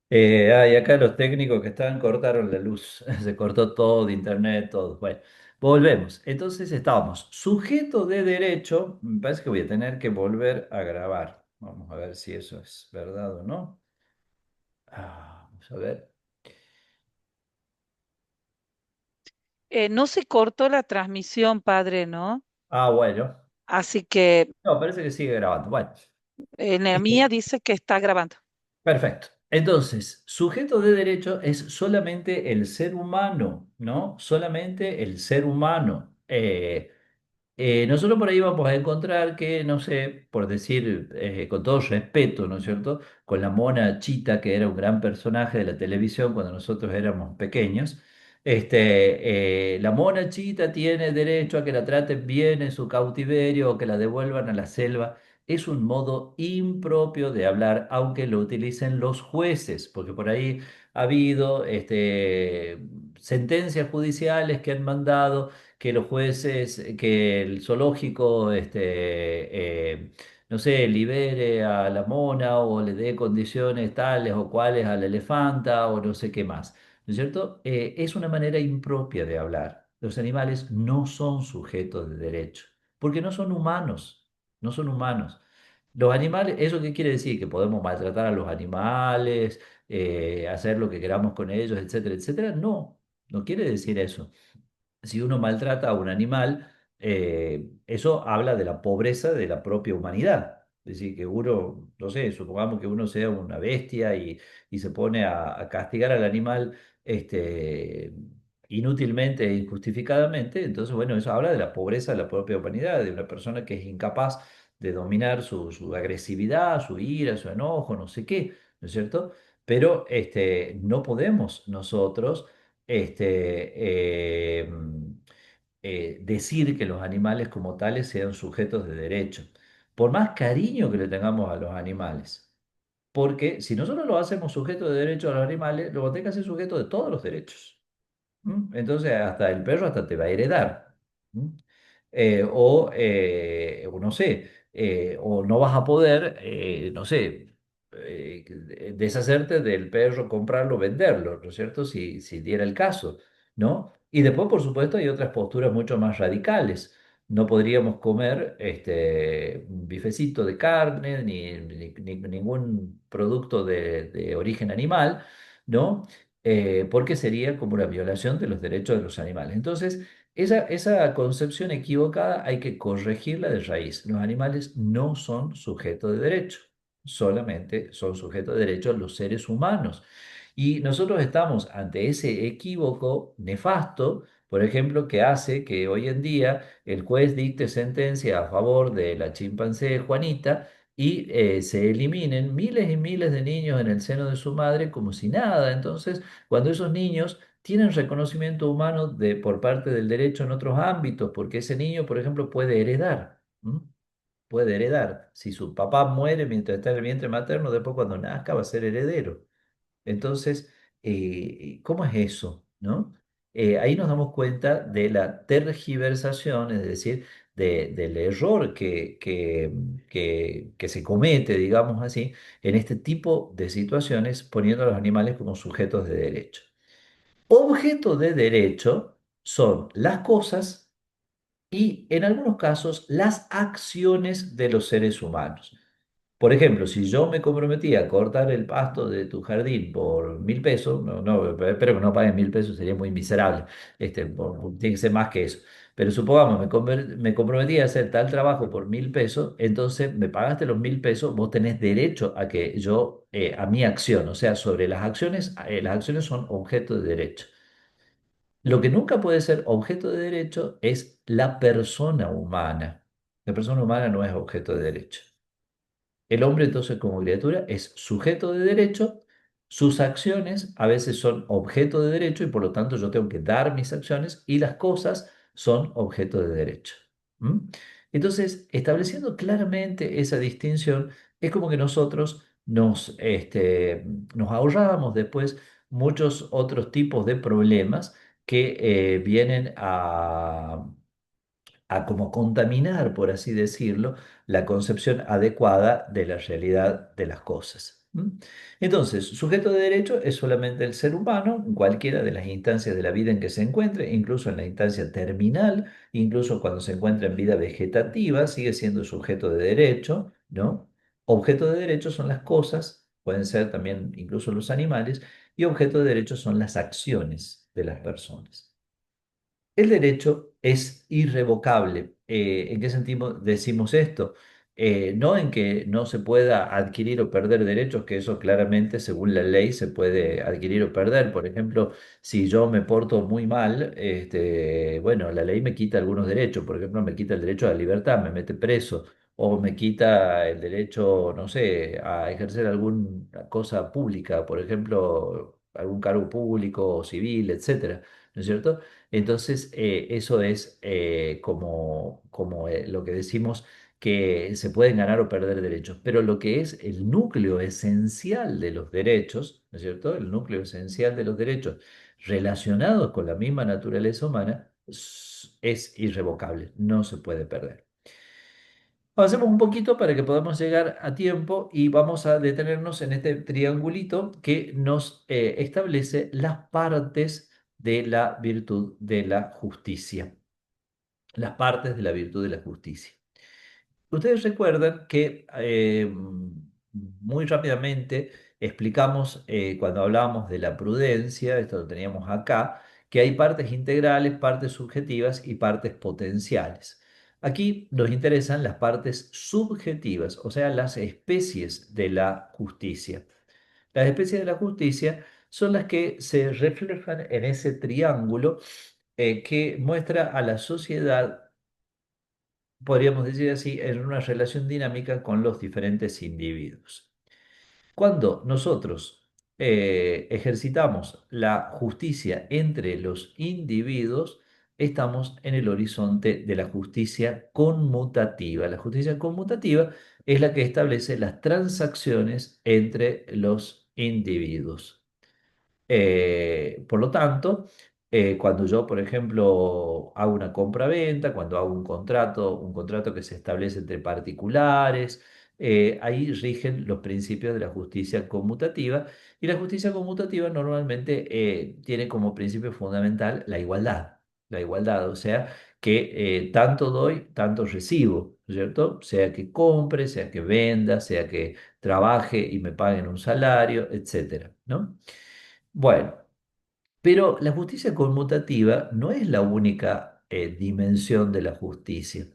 S1: Ay, acá los técnicos que están cortaron la luz, se cortó todo de internet, todo. Bueno, volvemos. Entonces estábamos, sujeto de derecho, me parece que voy a tener que volver a grabar. Vamos a ver si eso es verdad o no. Vamos a ver.
S2: No se cortó la transmisión, padre, ¿no?
S1: Bueno.
S2: Así que
S1: No, parece que sigue grabando. Bueno.
S2: en la mía dice que está grabando.
S1: Perfecto. Entonces, sujeto de derecho es solamente el ser humano, ¿no? Solamente el ser humano. Nosotros por ahí vamos a encontrar que, no sé, por decir con todo respeto, ¿no es cierto? Con la mona Chita, que era un gran personaje de la televisión cuando nosotros éramos pequeños, la mona Chita tiene derecho a que la traten bien en su cautiverio o que la devuelvan a la selva. Es un modo impropio de hablar, aunque lo utilicen los jueces, porque por ahí ha habido sentencias judiciales que han mandado que los jueces, que el zoológico, no sé, libere a la mona o le dé condiciones tales o cuales a la elefanta o no sé qué más, ¿no es cierto? Es una manera impropia de hablar. Los animales no son sujetos de derecho, porque no son humanos, no son humanos. Los animales, ¿eso qué quiere decir? Que podemos maltratar a los animales, hacer lo que queramos con ellos, etcétera, etcétera. No, no quiere decir eso. Si uno maltrata a un animal, eso habla de la pobreza de la propia humanidad. Es decir, que uno, no sé, supongamos que uno sea una bestia y se pone a castigar al animal inútilmente e injustificadamente, entonces, bueno, eso habla de la pobreza de la propia humanidad, de una persona que es incapaz de dominar su agresividad, su ira, su enojo, no sé qué, ¿no es cierto? Pero no podemos nosotros decir que los animales como tales sean sujetos de derecho, por más cariño que le tengamos a los animales. Porque si nosotros los hacemos sujetos de derecho a los animales, los tenemos que hacer sujetos de todos los derechos. ¿Mm? Entonces, hasta el perro hasta te va a heredar. ¿Mm? O no sé, o no vas a poder, no sé, deshacerte del perro, comprarlo, venderlo, ¿no es cierto? Si diera el caso, ¿no? Y después, por supuesto, hay otras posturas mucho más radicales. No podríamos comer un bifecito de carne ni ningún producto de origen animal, ¿no? Porque sería como una violación de los derechos de los animales. Entonces, esa concepción equivocada hay que corregirla de raíz. Los animales no son sujetos de derecho, solamente son sujetos de derecho los seres humanos. Y nosotros estamos ante ese equívoco nefasto, por ejemplo, que hace que hoy en día el juez dicte sentencia a favor de la chimpancé Juanita y se eliminen miles y miles de niños en el seno de su madre como si nada. Entonces, cuando esos niños tienen reconocimiento humano por parte del derecho en otros ámbitos, porque ese niño, por ejemplo, puede heredar. ¿M? Puede heredar. Si su papá muere mientras está en el vientre materno, después cuando nazca va a ser heredero. Entonces, ¿cómo es eso? ¿No? Ahí nos damos cuenta de la tergiversación, es decir, del error que se comete, digamos así, en este tipo de situaciones, poniendo a los animales como sujetos de derecho. Objeto de derecho son las cosas y, en algunos casos, las acciones de los seres humanos. Por ejemplo, si yo me comprometí a cortar el pasto de tu jardín por 1.000 pesos, no, no, espero que no paguen 1.000 pesos, sería muy miserable. Tiene que ser más que eso. Pero supongamos, me comprometí a hacer tal trabajo por 1.000 pesos, entonces me pagaste los 1.000 pesos, vos tenés derecho a que yo, a mi acción, o sea, sobre las acciones son objeto de derecho. Lo que nunca puede ser objeto de derecho es la persona humana. La persona humana no es objeto de derecho. El hombre entonces como criatura es sujeto de derecho, sus acciones a veces son objeto de derecho y por lo tanto yo tengo que dar mis acciones y las cosas son objeto de derecho. ¿Mm? Entonces, estableciendo claramente esa distinción, es como que nosotros nos ahorrábamos después muchos otros tipos de problemas que vienen a como contaminar, por así decirlo, la concepción adecuada de la realidad de las cosas. ¿M? Entonces, sujeto de derecho es solamente el ser humano, en cualquiera de las instancias de la vida en que se encuentre, incluso en la instancia terminal, incluso cuando se encuentra en vida vegetativa, sigue siendo sujeto de derecho, ¿no? Objeto de derecho son las cosas, pueden ser también incluso los animales, y objeto de derecho son las acciones de las personas. El derecho es irrevocable. ¿En qué sentido decimos esto? No en que no se pueda adquirir o perder derechos, que eso claramente según la ley se puede adquirir o perder. Por ejemplo, si yo me porto muy mal, bueno, la ley me quita algunos derechos. Por ejemplo, me quita el derecho a la libertad, me mete preso, o me quita el derecho, no sé, a ejercer alguna cosa pública, por ejemplo, algún cargo público o civil, etcétera. ¿No es cierto? Entonces, eso es como lo que decimos que se pueden ganar o perder derechos, pero lo que es el núcleo esencial de los derechos, ¿no es cierto? El núcleo esencial de los derechos relacionados con la misma naturaleza humana es irrevocable, no se puede perder. Avancemos un poquito para que podamos llegar a tiempo y vamos a detenernos en este triangulito que nos establece las partes de la virtud de la justicia. Las partes de la virtud de la justicia. Ustedes recuerdan que muy rápidamente explicamos cuando hablábamos de la prudencia, esto lo teníamos acá, que hay partes integrales, partes subjetivas y partes potenciales. Aquí nos interesan las partes subjetivas, o sea, las especies de la justicia. Las especies de la justicia son las que se reflejan en ese triángulo que muestra a la sociedad, podríamos decir así, en una relación dinámica con los diferentes individuos. Cuando nosotros ejercitamos la justicia entre los individuos, estamos en el horizonte de la justicia conmutativa. La justicia conmutativa es la que establece las transacciones entre los individuos. Por lo tanto, cuando yo, por ejemplo, hago una compra-venta, cuando hago un contrato que se establece entre particulares, ahí rigen los principios de la justicia conmutativa. Y la justicia conmutativa normalmente tiene como principio fundamental la igualdad. La igualdad, o sea, que tanto doy, tanto recibo, ¿no es cierto? Sea que compre, sea que venda, sea que trabaje y me paguen un salario, etcétera, ¿no? Bueno, pero la justicia conmutativa no es la única dimensión de la justicia.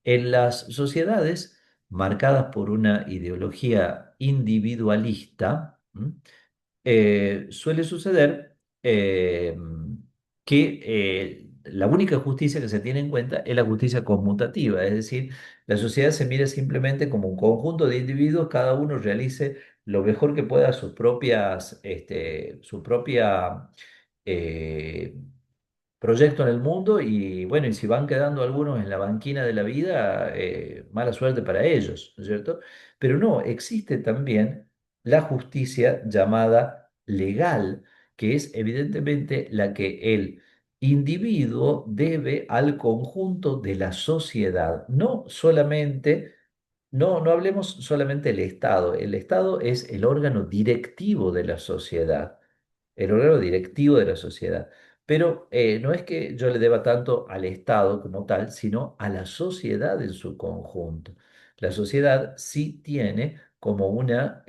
S1: En las sociedades marcadas por una ideología individualista, suele suceder que la única justicia que se tiene en cuenta es la justicia conmutativa, es decir, la sociedad se mira simplemente como un conjunto de individuos, cada uno realice lo mejor que pueda su propia eh, proyecto en el mundo y bueno, y si van quedando algunos en la banquina de la vida, mala suerte para ellos, ¿no es cierto? Pero no, existe también la justicia llamada legal, que es evidentemente la que el individuo debe al conjunto de la sociedad, no solamente, no hablemos solamente del Estado. El Estado es el órgano directivo de la sociedad, el órgano directivo de la sociedad. Pero no es que yo le deba tanto al Estado como tal, sino a la sociedad en su conjunto. La sociedad sí tiene como una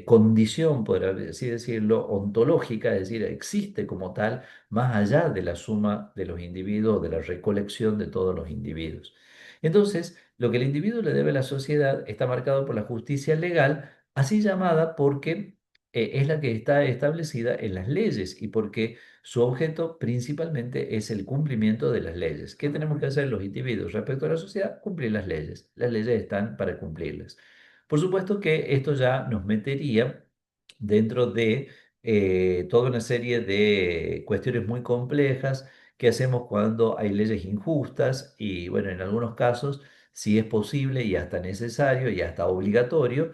S1: condición, por así decirlo, ontológica, es decir, existe como tal más allá de la suma de los individuos, de la recolección de todos los individuos. Entonces, lo que el individuo le debe a la sociedad está marcado por la justicia legal, así llamada porque es la que está establecida en las leyes y porque su objeto principalmente es el cumplimiento de las leyes. ¿Qué tenemos que hacer los individuos respecto a la sociedad? Cumplir las leyes. Las leyes están para cumplirlas. Por supuesto que esto ya nos metería dentro de toda una serie de cuestiones muy complejas que hacemos cuando hay leyes injustas y, bueno, en algunos casos, si es posible y hasta necesario y hasta obligatorio,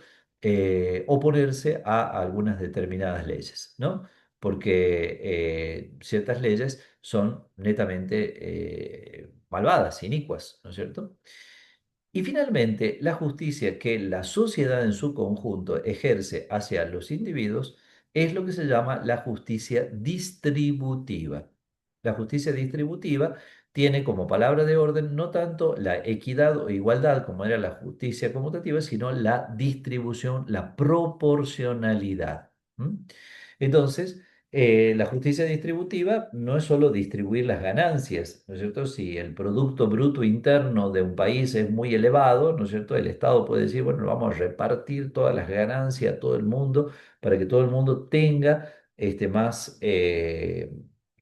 S1: oponerse a algunas determinadas leyes, ¿no? Porque ciertas leyes son netamente malvadas, inicuas, ¿no es cierto? Y finalmente, la justicia que la sociedad en su conjunto ejerce hacia los individuos es lo que se llama la justicia distributiva. La justicia distributiva tiene como palabra de orden no tanto la equidad o igualdad como era la justicia conmutativa, sino la distribución, la proporcionalidad. ¿M? Entonces, la justicia distributiva no es solo distribuir las ganancias, ¿no es cierto? Si el Producto Bruto Interno de un país es muy elevado, ¿no es cierto? El Estado puede decir, bueno, vamos a repartir todas las ganancias a todo el mundo para que todo el mundo tenga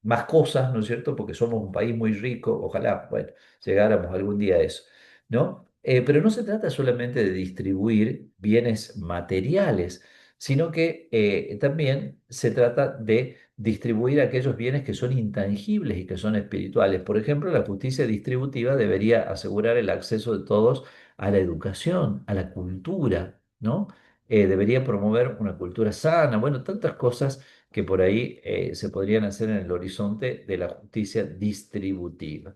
S1: más cosas, ¿no es cierto? Porque somos un país muy rico, ojalá, bueno, llegáramos algún día a eso, ¿no? Pero no se trata solamente de distribuir bienes materiales, sino que también se trata de distribuir aquellos bienes que son intangibles y que son espirituales. Por ejemplo, la justicia distributiva debería asegurar el acceso de todos a la educación, a la cultura, ¿no? Debería promover una cultura sana, bueno, tantas cosas que por ahí se podrían hacer en el horizonte de la justicia distributiva.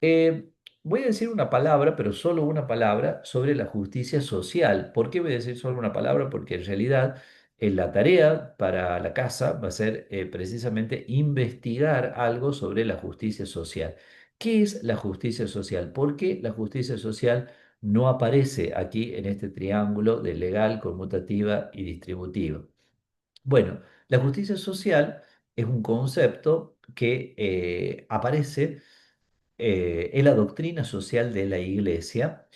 S1: Eh, Voy a decir una palabra, pero solo una palabra, sobre la justicia social. ¿Por qué voy a decir solo una palabra? Porque en realidad la tarea para la casa va a ser precisamente investigar algo sobre la justicia social. ¿Qué es la justicia social? ¿Por qué la justicia social no aparece aquí en este triángulo de legal, conmutativa y distributiva? Bueno, la justicia social es un concepto que aparece en la doctrina social de la Iglesia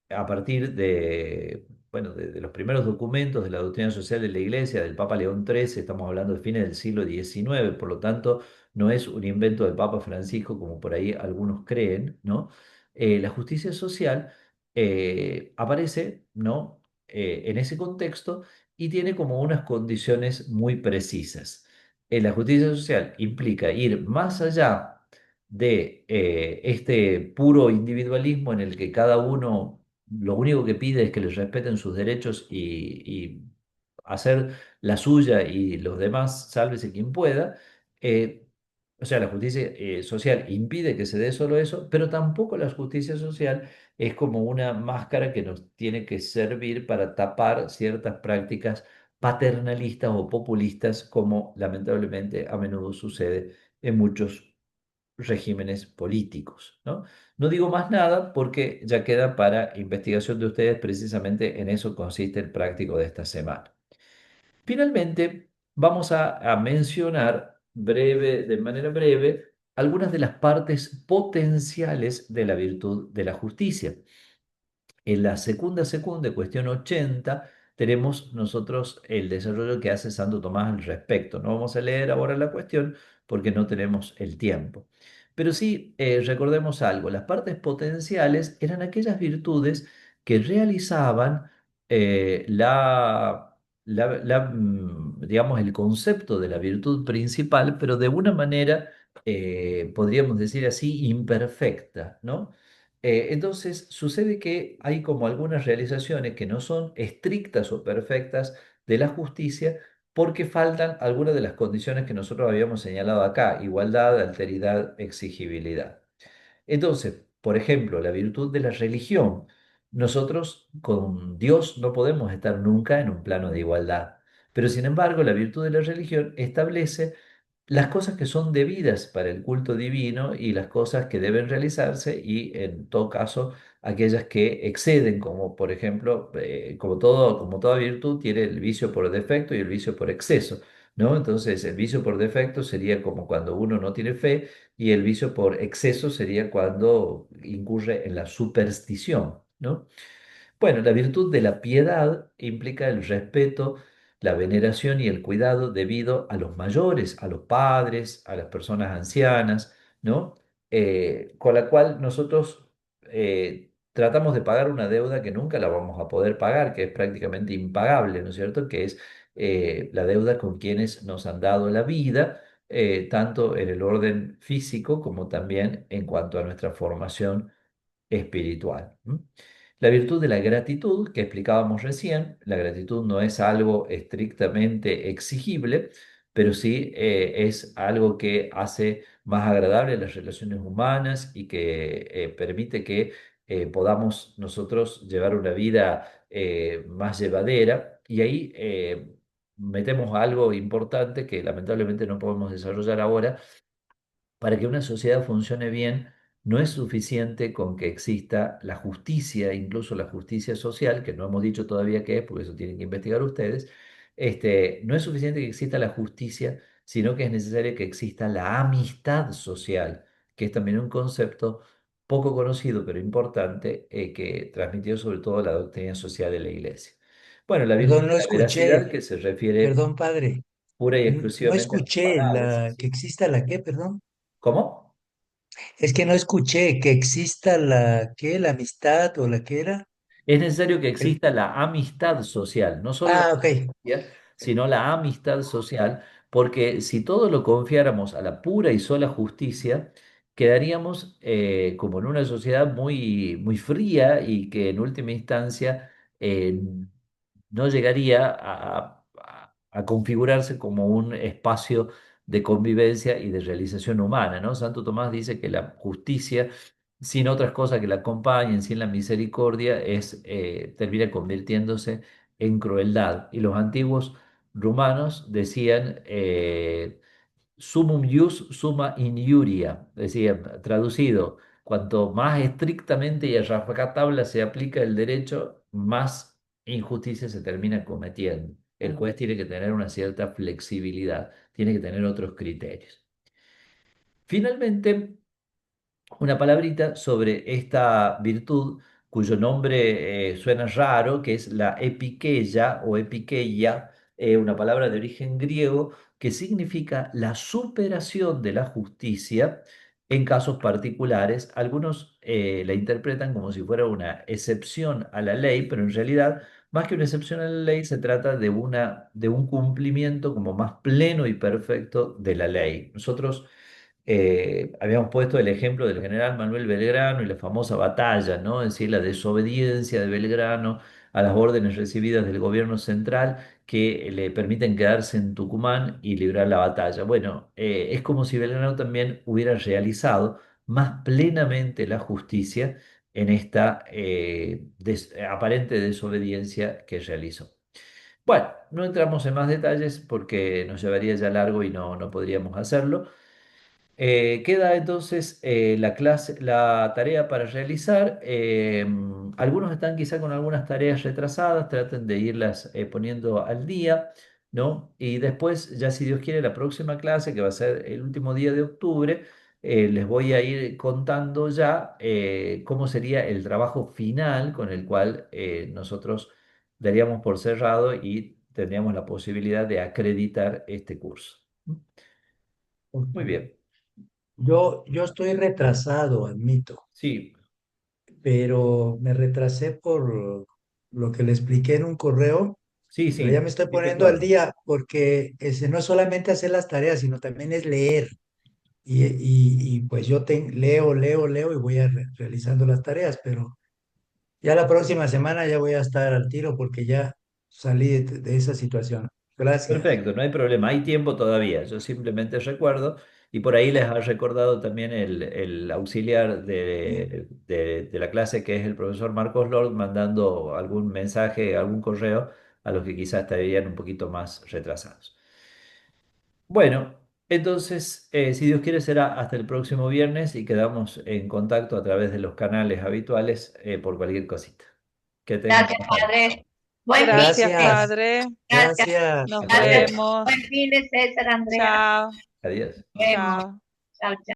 S1: a partir de, bueno, de los primeros documentos de la doctrina social de la Iglesia, del Papa León XIII, estamos hablando de fines del siglo XIX, por lo tanto, no es un invento del Papa Francisco, como por ahí algunos creen, ¿no? La justicia social aparece, ¿no? En ese contexto y tiene como unas condiciones muy precisas. La justicia social implica ir más allá de este puro individualismo en el que cada uno lo único que pide es que les respeten sus derechos y hacer la suya y los demás, sálvese quien pueda. eh, o sea, la justicia social impide que se dé solo eso, pero tampoco la justicia social es como una máscara que nos tiene que servir para tapar ciertas prácticas paternalistas o populistas, como lamentablemente a menudo sucede en muchos regímenes políticos, ¿no? No digo más nada porque ya queda para investigación de ustedes, precisamente en eso consiste el práctico de esta semana. Finalmente, vamos a mencionar de manera breve, algunas de las partes potenciales de la virtud de la justicia. En la segunda, cuestión 80, tenemos nosotros el desarrollo que hace Santo Tomás al respecto. No vamos a leer ahora la cuestión porque no tenemos el tiempo. Pero sí, recordemos algo, las partes potenciales eran aquellas virtudes que realizaban digamos, el concepto de la virtud principal, pero de una manera, podríamos decir así, imperfecta, ¿no? Entonces, sucede que hay como algunas realizaciones que no son estrictas o perfectas de la justicia, porque faltan algunas de las condiciones que nosotros habíamos señalado acá: igualdad, alteridad, exigibilidad. Entonces, por ejemplo, la virtud de la religión. Nosotros con Dios no podemos estar nunca en un plano de igualdad, pero sin embargo, la virtud de la religión establece las cosas que son debidas para el culto divino y las cosas que deben realizarse y, en todo caso, aquellas que exceden, como por ejemplo, como toda virtud, tiene el vicio por defecto y el vicio por exceso, ¿no? Entonces, el vicio por defecto sería como cuando uno no tiene fe, y el vicio por exceso sería cuando incurre en la superstición, ¿no? Bueno, la virtud de la piedad implica el respeto, la veneración y el cuidado debido a los mayores, a los padres, a las personas ancianas, ¿no? Con la cual nosotros tratamos de pagar una deuda que nunca la vamos a poder pagar, que es prácticamente impagable, ¿no es cierto? Que es la deuda con quienes nos han dado la vida, tanto en el orden físico como también en cuanto a nuestra formación espiritual. ¿M? La virtud de la gratitud que explicábamos recién. La gratitud no es algo estrictamente exigible, pero sí es algo que hace más agradables las relaciones humanas y que permite que podamos nosotros llevar una vida más llevadera. Y ahí metemos algo importante que lamentablemente no podemos desarrollar ahora. Para que una sociedad funcione bien, no es suficiente con que exista la justicia, incluso la justicia social, que no hemos dicho todavía qué es, porque eso tienen que investigar ustedes. No es suficiente que exista la justicia, sino que es necesario que exista la amistad social, que es también un concepto poco conocido, pero importante, que transmitió sobre todo la doctrina social de la Iglesia. Bueno, la virtud
S3: Perdón,
S1: de
S3: no
S1: la
S3: escuché,
S1: veracidad, que se refiere
S3: perdón, padre,
S1: pura y
S3: no
S1: exclusivamente a las
S3: escuché
S1: palabras.
S3: que
S1: ¿Sí?
S3: exista la qué, perdón.
S1: ¿Cómo?
S3: Es que no escuché que exista la qué, la amistad o la que era.
S1: Es necesario que
S3: El-
S1: exista la amistad social, no solo la
S3: Ok.
S1: justicia, sino la amistad social, porque si todo lo confiáramos a la pura y sola justicia, quedaríamos como en una sociedad muy, muy fría, y que en última instancia eh, no llegaría a configurarse como un espacio de convivencia y de realización humana, ¿no? Santo Tomás dice que la justicia, sin otras cosas que la acompañen, sin la misericordia, termina convirtiéndose en crueldad. Y los antiguos rumanos decían sumum ius summa injuria, decían, traducido: cuanto más estrictamente y a rajatabla se aplica el derecho, más injusticia se termina cometiendo. El juez tiene que tener una cierta flexibilidad, tiene que tener otros criterios. Finalmente, una palabrita sobre esta virtud cuyo nombre suena raro, que es la epikeia o epikeia, una palabra de origen griego que significa la superación de la justicia en casos particulares. Algunos la interpretan como si fuera una excepción a la ley, pero en realidad, más que una excepción a la ley, se trata de un cumplimiento como más pleno y perfecto de la ley. Nosotros habíamos puesto el ejemplo del general Manuel Belgrano y la famosa batalla, ¿no? Es decir, la desobediencia de Belgrano a las órdenes recibidas del gobierno central, que le permiten quedarse en Tucumán y librar la batalla. Bueno, es como si Belgrano también hubiera realizado más plenamente la justicia en esta aparente desobediencia que realizó. Bueno, no entramos en más detalles porque nos llevaría ya largo y no podríamos hacerlo. Queda entonces la tarea para realizar. Algunos están quizá con algunas tareas retrasadas, traten de irlas poniendo al día, ¿no? Y después, ya si Dios quiere, la próxima clase, que va a ser el último día de octubre, les voy a ir contando ya cómo sería el trabajo final con el cual nosotros daríamos por cerrado y tendríamos la posibilidad de acreditar este curso.
S3: Ok.
S1: Muy bien.
S3: Yo estoy retrasado, admito,
S1: Sí,
S3: pero me retrasé por lo que le expliqué en un correo,
S1: sí,
S3: pero ya
S1: sí,
S3: me estoy
S1: sí
S3: poniendo al
S1: recuerdo.
S3: día porque ese no es solamente hacer las tareas, sino también es leer. Pues yo leo y voy realizando las tareas, pero ya la próxima semana ya voy a estar al tiro porque ya salí de esa situación. Gracias.
S1: Perfecto, no hay problema, hay tiempo todavía. Yo simplemente recuerdo y por ahí les ha recordado también el auxiliar de la clase, que es el profesor Marcos Lord, mandando algún mensaje, algún correo a los que quizás estarían un poquito más retrasados. Bueno, entonces, si Dios quiere, será hasta el próximo viernes y quedamos en contacto a través de los canales habituales por cualquier cosita. Que tengan
S4: Gracias,
S1: buenas tardes.
S4: padre. Buen fin
S2: Gracias,
S4: de,
S3: Gracias.
S2: Padre.
S4: gracias,
S3: Gracias.
S2: Nos
S3: Hasta
S4: gracias.
S3: luego.
S2: vemos.
S4: Buen fin de César, Andrea.
S2: Chao,
S4: Nos vemos.
S2: chao.
S4: Chao, chao.